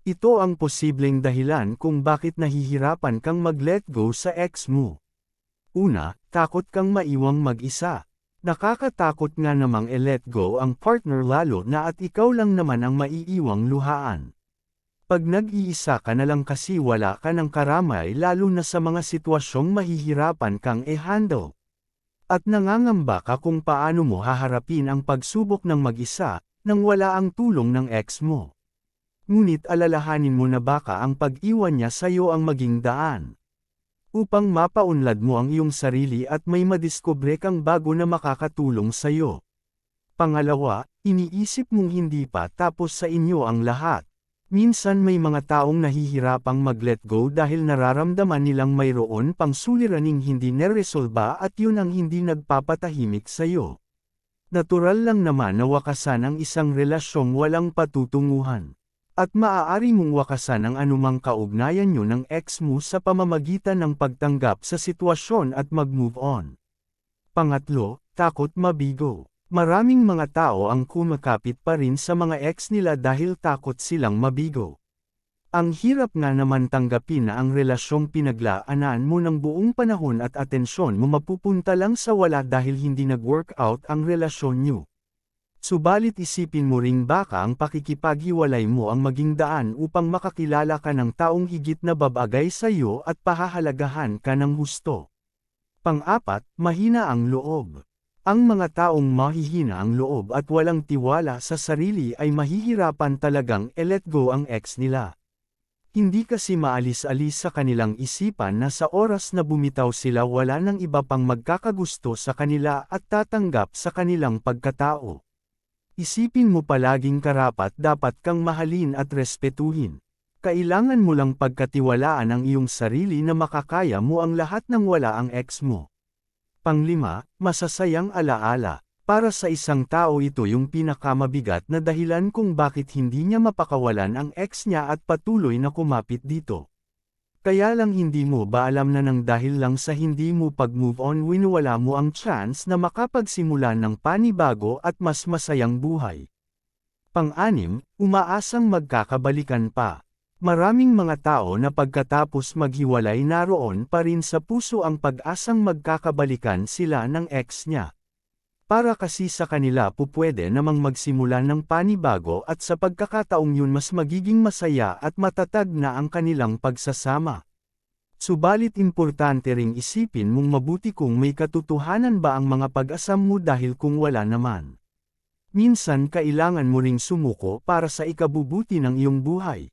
Ito ang posibleng dahilan kung bakit nahihirapan kang mag-let go sa ex mo. Una, takot kang maiwang mag-isa. Nakakatakot nga namang i-let go ang partner lalo na at ikaw lang naman ang maiiwang luhaan. Pag nag-iisa ka na lang kasi wala ka ng karamay lalo na sa mga sitwasyong mahihirapan kang i-handle. At nangangamba ka kung paano mo haharapin ang pagsubok ng mag-isa, nang wala ang tulong ng ex mo. Ngunit alalahanin mo na baka ang pag-iwan niya sa'yo ang maging daan. Upang mapaunlad mo ang iyong sarili at may madiskubre kang bago na makakatulong sa'yo. Pangalawa, iniisip mong hindi pa tapos sa inyo ang lahat. Minsan may mga taong nahihirapang mag-let go dahil nararamdaman nilang mayroon pang suliraning hindi neresolba at yun ang hindi nagpapatahimik sa'yo. Natural lang naman na wakasan ang isang relasyong walang patutunguhan. At maaari mong wakasan ang anumang kaugnayan nyo ng ex mo sa pamamagitan ng pagtanggap sa sitwasyon at mag-move on. Pangatlo, takot mabigo. Maraming mga tao ang kumakapit pa rin sa mga ex nila dahil takot silang mabigo. Ang hirap nga naman tanggapin na ang relasyong pinaglaanan mo ng buong panahon at atensyon mo mapupunta lang sa wala dahil hindi nag-work out ang relasyon nyo. Subalit isipin mo ring baka ang pakikipaghiwalay mo ang maging daan upang makakilala ka ng taong higit na babagay sa iyo at pahahalagahan ka ng husto. Pang-apat, mahina ang loob. Ang mga taong mahihina ang loob at walang tiwala sa sarili ay mahihirapan talagang i-let go ang ex nila. Hindi kasi maalis-alis sa kanilang isipan na sa oras na bumitaw sila wala nang iba pang magkakagusto sa kanila at tatanggap sa kanilang pagkatao. Isipin mo palaging karapat dapat kang mahalin at respetuhin. Kailangan mo lang pagkatiwalaan ang iyong sarili na makakaya mo ang lahat ng wala ang ex mo. Panglima, masasayang alaala. Para sa isang tao ito yung pinakamabigat na dahilan kung bakit hindi niya mapakawalan ang ex niya at patuloy na kumapit dito. Kaya lang hindi mo ba alam na nang dahil lang sa hindi mo pag-move on winuwala mo ang chance na makapagsimula ng panibago at mas masayang buhay. Pang-anim, umaasang magkakabalikan pa. Maraming mga tao na pagkatapos maghiwalay naroon pa rin sa puso ang pag-asang magkakabalikan sila ng ex niya. Para kasi sa kanila pupwede namang magsimula ng panibago at sa pagkakataong yun mas magiging masaya at matatag na ang kanilang pagsasama. Subalit importante ring isipin mong mabuti kung may katotohanan ba ang mga pag-asam mo dahil kung wala naman. Minsan kailangan mo ring sumuko para sa ikabubuti ng iyong buhay.